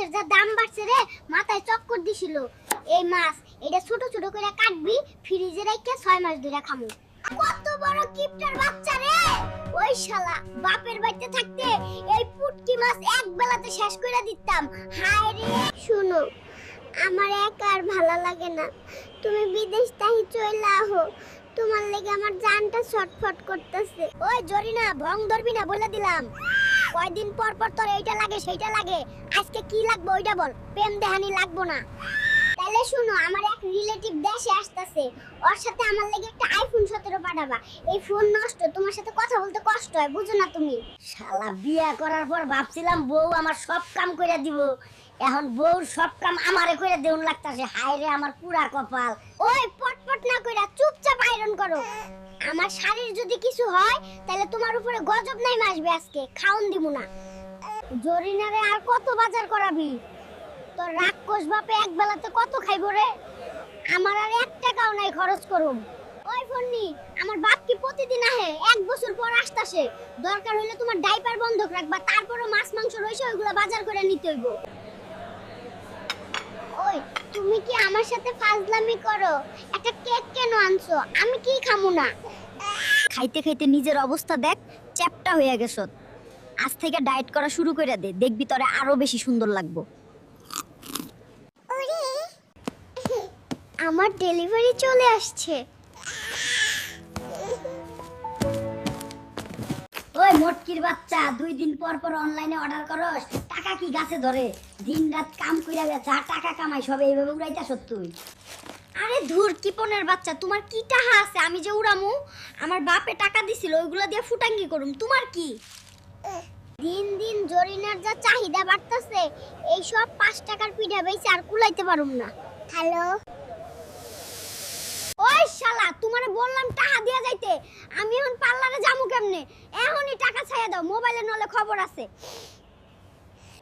মাছের যা দাম বাড়ছে রে, মাথায় চক্কর দিছিল। এই মাছ এটা ছোট ছোট করে কাটবি, ফ্রিজে রেখে 6 মাস ধরে খামু। কত বড় কিপটার বাচ্চা রে! ওই শালা বাপের বাড়িতে থাকতে এই পুটকি মাছ এক বেলাতে শেষ করে দিতাম। হায় রে! শুনো, আমার একা আর ভালো লাগে না, তুমি বিদেশ তাই চইলা আহো। তোমার লেগে আমার জানটা ছটফট করতেছে। ওই জরিনা, ভং ধরবি না বলে দিলাম। কয়দিন পর পর তোর এইটা লাগে সেইটা লাগে, আজকে কি লাগবে ওইটা বল। প্রেম দেহানি লাগবো না। তাহলে শুনো, আমার এক রিলেটিভ দেশে আসতেছে, ওর সাথে আমার লেগে একটা আইফোন 17 পাঠাবা। এই ফোন নষ্ট, তোমার সাথে কথা বলতে কষ্ট হয়, বুঝো না তুমি? শালা বিয়া করার পর ভাবছিলাম বউ আমার সব কাম কইরা দিব, এখন বউর সব কাম আমারে কইরা দেউন লাগতাছে। হায় রে আমার পুরা কপাল। ওই পটপট না কইরা চুপচাপ আয়রন করো। আমার শাড়ির যদি কিছু হয় তাহলে তোমার উপরে গজব নাই আসবে, আজকে খাওন দিমু না। জরিনারে আর কত বাজার করাবি? তোর রাক্ষস বাপে এক বেলাতে কত খাইবো রে? আমার আর 1 টাকাও নাই খরচ করুম। ওই ফন্নি, আমার বাপ কি প্রতিদিন আহে? 1 বছর পর আসতাছে। দরকার হইলে তোমার ডাইপার বন্ধক রাখবা, তারপরও মাছ মাংস রইছে ওইগুলা বাজার করে নিতে হইব। ওই তুমি কি আমার সাথে ফাজলামি করো? একটা কেক কেন আনছো? আমি কি খামু না? খাইতে খাইতে নিজের অবস্থা দেখ, চ্যাপটা হয়ে গেছ। আজ থেকে ডায়েট করা শুরু করে দে, দেখবি তোরে আরো বেশি সুন্দর লাগবো। আমার ডেলিভারি চলে আসছে। ওই মোটকির বাচ্চা, 2 দিন পর পর অনলাইনে অর্ডার করস, টাকা কি গাছে ধরে? দিন রাত কাম কইরা যা টাকা কামাই সব এইভাবে উড়াইতাছ তুই। আরে ধুর কিপনের বাচ্চা, তোমার কি টাকা আছে আমি যে উড়ামু? আমার বাপে টাকা দিছিল, ওইগুলা দিয়ে ফুটাঙ্গি করুম। তোমার কি? দিন দিন জরিনার যা চাহিদা বাড়তেছে, এই সব 5 টাকার পিঠা বেচে আর কুলাইতে পারুম না। হ্যালো, ওই শালা, তোমারে বললাম টাকা দিয়া যাইতে। আমি এখন পার্লারে যামু কেমনে? এখনই টাকা ছাইয়া দাও, মোবাইলে নলে খবর আছে।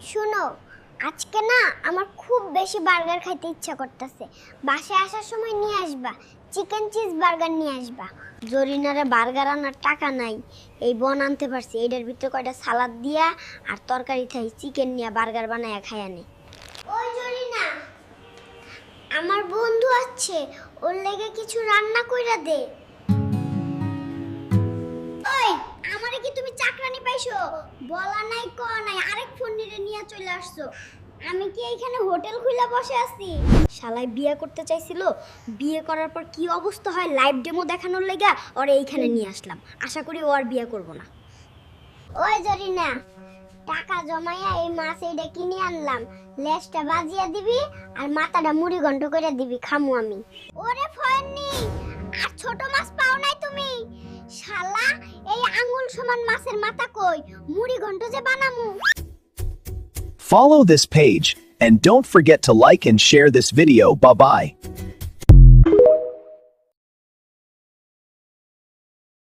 শুনো, আজকে না আমার খুব বেশি বার্গার খাইতে ইচ্ছা করতেছে। বাসায় আসার সময় নিয়ে আসবা, চিকেন চিজ বার্গার নিয়ে আসবা। জরিনারে বার্গার আনার টাকা নাই, এই বন আনতে পারছি। এটার ভিতরে কয়টা সালাদ দিয়া আর তরকারি থাই চিকেন নিয়ে বার্গার বানায়া খাইয়া নে। ওই জরিনা, আমার বন্ধু আছে, ওর লেগে কিছু রান্না কইরা দে। ওই আমারে কি তুমি চাকরানি পাইছো? বলা নাই ক নাই, আরেক ফোন নিয়ে চলে আসছো। আমি কি এইখানে হোটেল খুইলা বসে আছি? শালাই বিয়ে করতে চাইছিল, বিয়ে করার পর কি অবস্থা হয় লাইভ ডেমো দেখানোর লাগা ওর এইখানে নিয়ে আসলাম। আশা করি ও আর বিয়ে করব না। ওই জরিনা, টাকা জমাইয়া এই মাছ এইটা কিনে আনলাম। লেজটা বাজিয়া দিবি আর মাথাটা মুড়ি ঘন্ট করে দিবি, খামু আমি। ওরে ফয়নি, আর ছোট মাছ পাও নাই তুমি? শালা, এই আঙ্গুল সমান মাছের মাথা কই? মুড়ি ঘন্ট যে বানামু। Follow this page and don't forget to like and share this video. Bye bye.